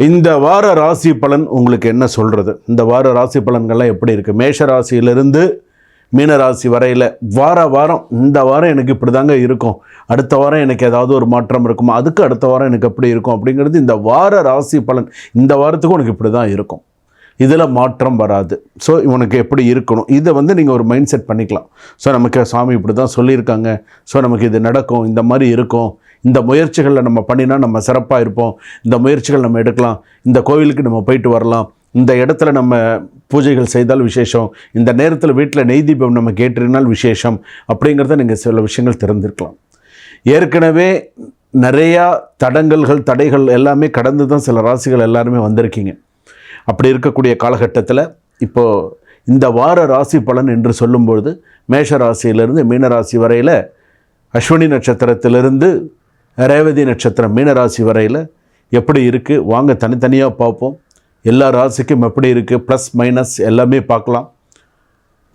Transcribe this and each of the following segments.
இந்த வார ராசி பலன் உங்களுக்கு என்ன சொல்கிறது? இந்த வார ராசி பலன்கள்லாம் எப்படி இருக்குது? மேஷ ராசியிலிருந்து மீன ராசி வரையில் வாரம் இந்த வாரம் எனக்கு இப்படி தாங்க இருக்கும், அடுத்த வாரம் எனக்கு ஏதாவது ஒரு மாற்றம் இருக்குமா, அதுக்கு அடுத்த வாரம் எனக்கு எப்படி இருக்கும் அப்படிங்கிறது இந்த வார ராசி பலன். இந்த வாரத்துக்கும் உனக்கு இப்படி தான் இருக்கும், இதில் மாற்றம் வராது. ஸோ இவனுக்கு எப்படி இருக்கணும், இதை நீங்கள் ஒரு மைண்ட் செட் பண்ணிக்கலாம். ஸோ நமக்கு சாமி இப்படி தான் சொல்லியிருக்காங்க, ஸோ நமக்கு இது நடக்கும், இந்த மாதிரி இருக்கும், இந்த முயற்சிகளில் நம்ம பண்ணினா நம்ம சிறப்பாக இருப்போம், இந்த முயற்சிகள் நம்ம எடுக்கலாம், இந்த கோவிலுக்கு நம்ம போயிட்டு வரலாம், இந்த இடத்துல நம்ம பூஜைகள் செய்தால் விசேஷம், இந்த நேரத்தில் வீட்டில் நெய் தீபம் நம்ம கேட்டிருந்தால் விசேஷம் அப்படிங்கிறத நீங்கள் சில விஷயங்கள் தெரிஞ்சிருக்கலாம். ஏற்கனவே நிறையா தடைகள் எல்லாமே கடந்து தான் சில ராசிகள் எல்லாருமே வந்திருக்கீங்க. அப்படி இருக்கக்கூடிய காலகட்டத்தில் இப்போது இந்த வார ராசி பலன் என்று சொல்லும்பொழுது மேஷ ராசியிலிருந்து மீன ராசி வரையில், அஸ்வினி நட்சத்திரத்திலிருந்து ரேவதி நட்சத்திரம் மீனராசி வரையில் எப்படி இருக்குது வாங்க தனித்தனியாக பார்ப்போம். எல்லா ராசிக்கும் எப்படி இருக்குது, ப்ளஸ் மைனஸ் எல்லாமே பார்க்கலாம்.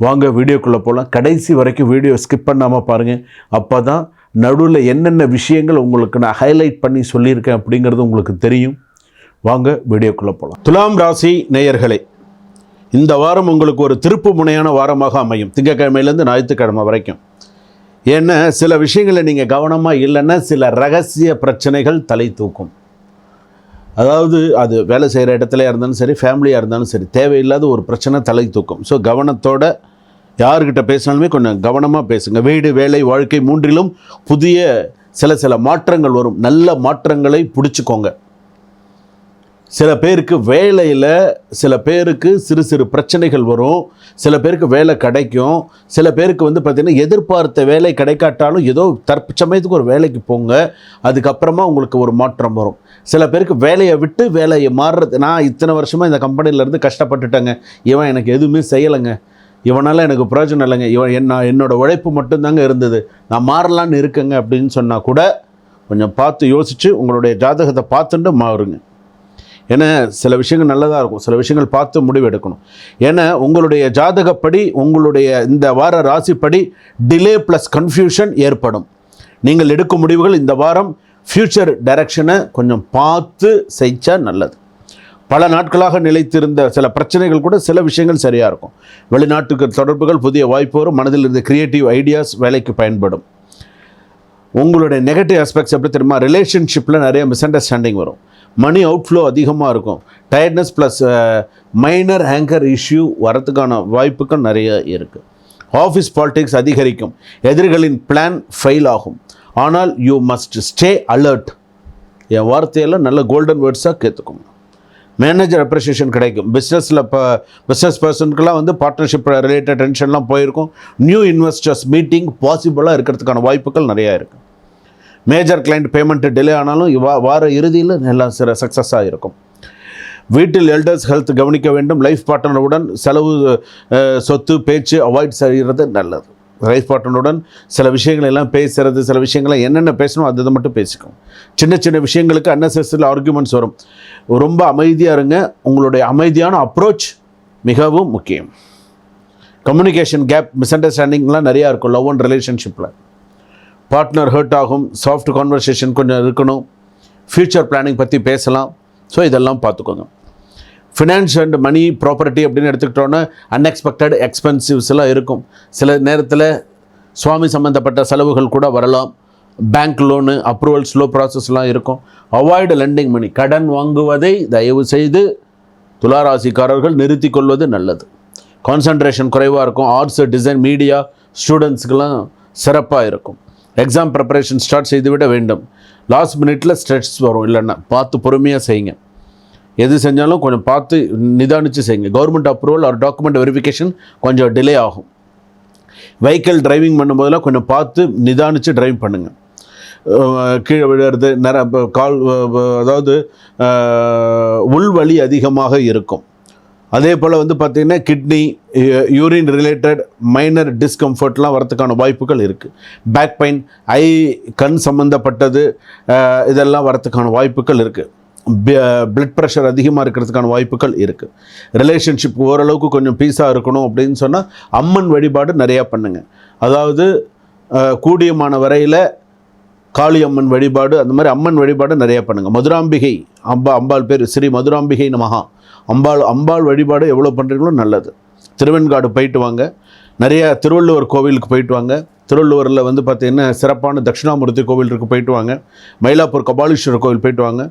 வாங்க வீடியோக்குள்ளே போகலாம். கடைசி வரைக்கும் வீடியோ ஸ்கிப் பண்ணாமல் பாருங்கள். அப்போ தான் நடுவில் என்னென்ன விஷயங்கள் உங்களுக்கு நான் ஹைலைட் பண்ணி சொல்லியிருக்கேன் அப்படிங்கிறது உங்களுக்கு தெரியும். வாங்க வீடியோக்குள்ளே போகலாம். துலாம் ராசி நேயர்களே, இந்த வாரம் உங்களுக்கு ஒரு திருப்பு முனையான வாரமாக அமையும், திங்கட்கிழமையிலேருந்து ஞாயிற்றுக்கிழமை வரைக்கும். ஏன்னா சில விஷயங்களை நீங்கள் கவனமாக இல்லைன்னா சில ரகசிய பிரச்சனைகள் தலை தூக்கும். அதாவது அது வேலை செய்கிற இடத்துல இருந்தாலும் சரி, ஃபேமிலியாக இருந்தாலும் சரி, தேவையில்லாத ஒரு பிரச்சனை தலை தூக்கும். ஸோ கவனத்தோட யார்கிட்ட பேசினாலுமே கொஞ்சம் கவனமாக பேசுங்க. வீடு, வேலை, வாழ்க்கை மூன்றிலும் புதிய சில மாற்றங்கள் வரும். நல்ல மாற்றங்களை பிடிச்சிக்கோங்க. சில பேருக்கு வேலையில் சில பேருக்கு சிறு பிரச்சனைகள் வரும், சில பேருக்கு வேலை கிடைக்கும், சில பேருக்கு பார்த்திங்கன்னா எதிர்பார்த்த வேலை கிடைக்காட்டாலும் ஏதோ தற்சமயத்துக்கு ஒரு வேலைக்கு போங்க, அதுக்கப்புறமா உங்களுக்கு ஒரு மாற்றம் வரும். சில பேருக்கு வேலையை விட்டு வேலையை மாறுறது, நான் இத்தனை வருஷமாக இந்த கம்பெனியிலேருந்து கஷ்டப்பட்டுட்டேங்க, இவன் எனக்கு எதுவுமே செய்யலைங்க, இவனால் எனக்கு பிரயோஜனம் இல்லைங்க, என்னோடய உழைப்பு மட்டும்தாங்க இருந்தது, நான் மாறலான்னு இருக்கேங்க அப்படின்னு சொன்னால் கூட கொஞ்சம் பார்த்து யோசித்து உங்களுடைய ஜாதகத்தை பார்த்துட்டு மாறுங்க. ஏன்னா சில விஷயங்கள் நல்லதாக இருக்கும், சில விஷயங்கள் பார்த்து முடிவு எடுக்கணும். ஏன்னா உங்களுடைய ஜாதகப்படி, உங்களுடைய இந்த வார ராசிப்படி டிலே ப்ளஸ் கன்ஃபியூஷன் ஏற்படும். நீங்கள் எடுக்கும் முடிவுகள் இந்த வாரம் ஃப்யூச்சர் டைரக்ஷனை கொஞ்சம் பார்த்து செய்ச்சா நல்லது. பல நாட்களாக நிலைத்திருந்த சில பிரச்சனைகள் கூட சில விஷயங்கள் சரியாக இருக்கும். வெளிநாட்டுக்கு தொடர்புகள், புதிய வாய்ப்பு வரும், மனதில் இருந்த கிரியேட்டிவ் ஐடியாஸ் வேலைக்கு பயன்படும். உங்களுடைய நெகட்டிவ் ஆஸ்பெக்ட்ஸ் எப்படி தெரியுமா, ரிலேஷன்ஷிப்பில் நிறைய மிஸ் அண்டர்ஸ்டாண்டிங் வரும், மணி அவுட்ஃப்ளோ அதிகமாக இருக்கும், tiredness plus minor hunger issue வரத்துக்கான வாய்ப்புகள் நிறைய இருக்குது. ஆஃபீஸ் பாலிடிக்ஸ் அதிகரிக்கும், எதிரிகளின் பிளான் ஃபெயில் ஆகும், ஆனால் யூ மஸ்ட் ஸ்டே அலர்ட். என் வார்த்தையெல்லாம் நல்ல கோல்டன் வேர்ட்ஸாக கேட்டுக்கோங்க. மேனேஜர் அப்ரிசியேஷன் கிடைக்கும். பிஸ்னஸ் பர்சனுக்கெல்லாம் பார்ட்னர்ஷிப் ரிலேட்டட் டென்ஷன்லாம் போயிருக்கும். நியூ இன்வெஸ்டர்ஸ் மீட்டிங் பாசிபிளாக இருக்கிறதுக்கான வாய்ப்புகள் நிறையா இருக்குது. மேஜர் கிளைண்ட் பேமெண்ட்டு டிலே ஆனாலும் வார இறுதியில் எல்லாம் சில சக்ஸஸாக இருக்கும். வீட்டில் எல்டர்ஸ் ஹெல்த் கவனிக்க வேண்டும். லைஃப் பார்ட்னருடன் செலவு, சொத்து, பேச்சு அவாய்ட் செய்கிறது நல்லது. லைஃப் பார்ட்னருடன் சில விஷயங்கள் எல்லாம் பேசுகிறது, சில விஷயங்களை என்னென்ன பேசணும் அதை மட்டும் பேசிக்கணும். சின்ன விஷயங்களுக்கு அன்னெசரி ஆர்குமெண்ட்ஸ் வரும். ரொம்ப அமைதியாக இருங்க. உங்களுடைய அமைதியான அப்ரோச் மிகவும் முக்கியம். கம்யூனிகேஷன் கேப், மிஸ் அண்டர்ஸ்டாண்டிங்லாம் நிறையா இருக்கும். லவ் அண்ட் ரிலேஷன்ஷிப்பில் பார்ட்னர் ஹர்ட் ஆகும். சாஃப்ட் கான்வர்சேஷன் கொஞ்சம் இருக்கணும். ஃப்யூச்சர் பிளானிங் பற்றி பேசலாம். ஸோ இதெல்லாம் பார்த்துக்கோங்க. ஃபினான்ஸ் அண்ட் மணி ப்ராப்பர்ட்டி அப்படின்னு எடுத்துக்கிட்டோன்னா அன்எக்ஸ்பெக்டட் எக்ஸ்பென்சிவ்ஸ்லாம் இருக்கும். சில நேரத்தில் சுவாமி சம்மந்தப்பட்ட செலவுகள் கூட வரலாம். பேங்க் லோனு அப்ரூவல் ஸ்லோ ப்ராசஸ்லாம் இருக்கும். அவாய்டு லெண்டிங் மணி, கடன் வாங்குவதை தயவு செய்து துளாராசிக்காரர்கள் நிறுத்தி கொள்வது நல்லது. கான்சன்ட்ரேஷன் குறைவாக இருக்கும். ஆர்ட்ஸ், டிசைன், மீடியா ஸ்டூடெண்ட்ஸுக்கெல்லாம் சிறப்பாக இருக்கும். எக்ஸாம் ப்ரிப்பரேஷன் ஸ்டார்ட் செய்துவிட வேண்டும். லாஸ்ட் மினிட்டில் ஸ்ட்ரெஸ் வரும், இல்லைன்னா பார்த்து பொறுமையாக செய்யுங்க. எது செஞ்சாலும் கொஞ்சம் பார்த்து நிதானித்து செய்யுங்க. கவர்மெண்ட் அப்ரூவல் ஒரு டாக்குமெண்ட் வெரிஃபிகேஷன் கொஞ்சம் டிலே ஆகும். வெஹிக்கிள் டிரைவிங் பண்ணும்போதெல்லாம் கொஞ்சம் பார்த்து நிதானித்து டிரைவ் பண்ணுங்கள். கீழே விழுறது, அதாவது உள்வலி அதிகமாக இருக்கும். அதே போல் பார்த்திங்கன்னா கிட்னி, யூரின் ரிலேட்டட் மைனர் டிஸ்கம்ஃபர்ட்லாம் வரத்துக்கான வாய்ப்புகள் இருக்குது. பேக் பெயின், ஐ, கண் சம்மந்தப்பட்டது இதெல்லாம் வரத்துக்கான வாய்ப்புகள் இருக்குது. பிளட் ப்ரெஷர் அதிகமாக இருக்கிறதுக்கான வாய்ப்புகள் இருக்குது. ரிலேஷன்ஷிப் ஓரளவுக்கு கொஞ்சம் பீஸாக இருக்கணும் அப்படின்னு சொன்னால் அம்மன் வழிபாடு நிறையா பண்ணுங்கள். அதாவது கூடியமான வரையில் காளியம்மன் வழிபாடு, அந்த மாதிரி அம்மன் வழிபாடு நிறைய பண்ணுங்கள். மதுராம்பிகை அம்பாள் பேர் ஸ்ரீ மதுராம்பிகை நமஹா. அம்பாள் வழிபாடு எவ்வளோ பண்ணுறீங்களோ நல்லது. திருவெண்காடு போயிட்டு வாங்க, நிறைய திருவள்ளுவர் கோவிலுக்கு போயிட்டு வாங்க. திருவள்ளுவரில் வந்து பார்த்திங்கன்னா சிறப்பான தட்சிணாமூர்த்தி கோவில் இருக்குது, போயிட்டு வாங்க. மயிலாப்பூர் கபாலீஸ்வரர் கோவில் போயிட்டு வாங்க.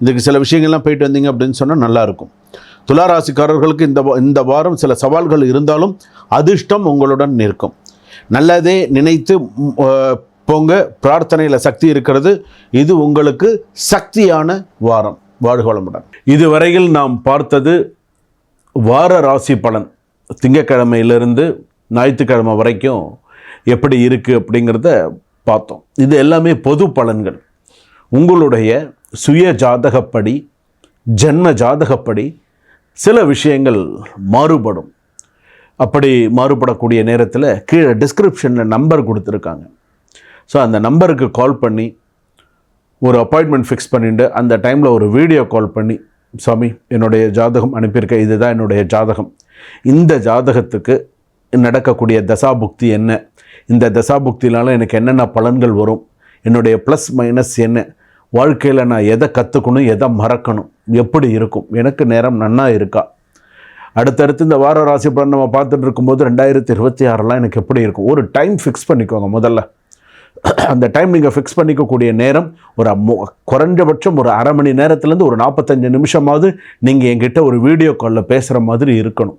இதுக்கு சில விஷயங்கள்லாம் போயிட்டு வந்தீங்க அப்படின்னு சொன்னால் நல்லாயிருக்கும். துளாராசிக்காரர்களுக்கு இந்த வாரம் சில சவால்கள் இருந்தாலும் அதிர்ஷ்டம் உங்களுடன் நிற்கும். நல்லதே நினைத்து போங்க. பிரார்த்தனையில் சக்தி இருக்கிறது. இது உங்களுக்கு சக்தியான வாரம். வாழ்க வளமுடன். இதுவரையில் நாம் பார்த்தது வார ராசி பலன். திங்கட்கிழமையிலிருந்து ஞாயிற்றுக்கிழமை வரைக்கும் எப்படி இருக்குது அப்படிங்கிறத பார்த்தோம். இது எல்லாமே பொது பலன்கள். உங்களுடைய சுய ஜாதகப்படி, ஜென்ம ஜாதகப்படி சில விஷயங்கள் மாறுபடும். அப்படி மாறுபடக்கூடிய நேரத்தில் கீழே டிஸ்கிரிப்ஷனில் நம்பர் கொடுத்துருக்காங்க. ஸோ அந்த நம்பருக்கு கால் பண்ணி ஒரு அப்பாயின்மெண்ட் ஃபிக்ஸ் பண்ணிட்டு அந்த டைமில் ஒரு வீடியோ கால் பண்ணி, சாமி என்னுடைய ஜாதகம் அனுப்பியிருக்கேன், இதுதான் என்னுடைய ஜாதகம், இந்த ஜாதகத்துக்கு நடக்கக்கூடிய தசாபுக்தி என்ன, இந்த தசாபுக்தினால எனக்கு என்னென்ன பலன்கள் வரும், என்னுடைய ப்ளஸ் மைனஸ் என்ன, வாழ்க்கையில் நான் எதை கற்றுக்கணும், எதை மறக்கணும், எப்படி இருக்கும், எனக்கு நேரம் நன்னா இருக்கா, அடுத்தடுத்து இந்த வார ராசி பலன் நம்ம பார்த்துட்டு இருக்கும்போது 2026 எனக்கு எப்படி இருக்கும், ஒரு டைம் ஃபிக்ஸ் பண்ணிக்கோங்க. முதல்ல அந்த டைம் நீங்கள் ஃபிக்ஸ் பண்ணிக்கக்கூடிய நேரம் ஒரு குறைஞ்சபட்சம் ஒரு அரை மணி நேரத்துலேருந்து ஒரு 45 நிமிஷமாவது நீங்கள் என்கிட்ட ஒரு வீடியோ காலில் பேசுகிற மாதிரி இருக்கணும்.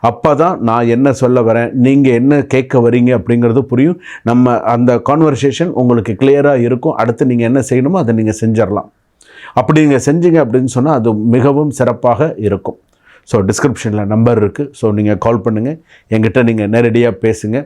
அப்போ தான் நான் என்ன சொல்ல வரேன், நீங்கள் என்ன கேட்க வரீங்க அப்படிங்கிறது புரியும். நம்ம அந்த கான்வர்சேஷன் உங்களுக்கு கிளியராக இருக்கும். அடுத்து நீங்கள் என்ன செய்யணுமோ அதை நீங்கள் செஞ்சிடலாம். அப்படி நீங்கள் செஞ்சீங்க அப்படின்னு சொன்னால் அது மிகவும் சிறப்பாக இருக்கும். ஸோ டிஸ்கிரிப்ஷனில் நம்பர் இருக்குது. ஸோ நீங்கள் கால் பண்ணுங்கள், என்கிட்ட நீங்கள் நேரடியாக பேசுங்க.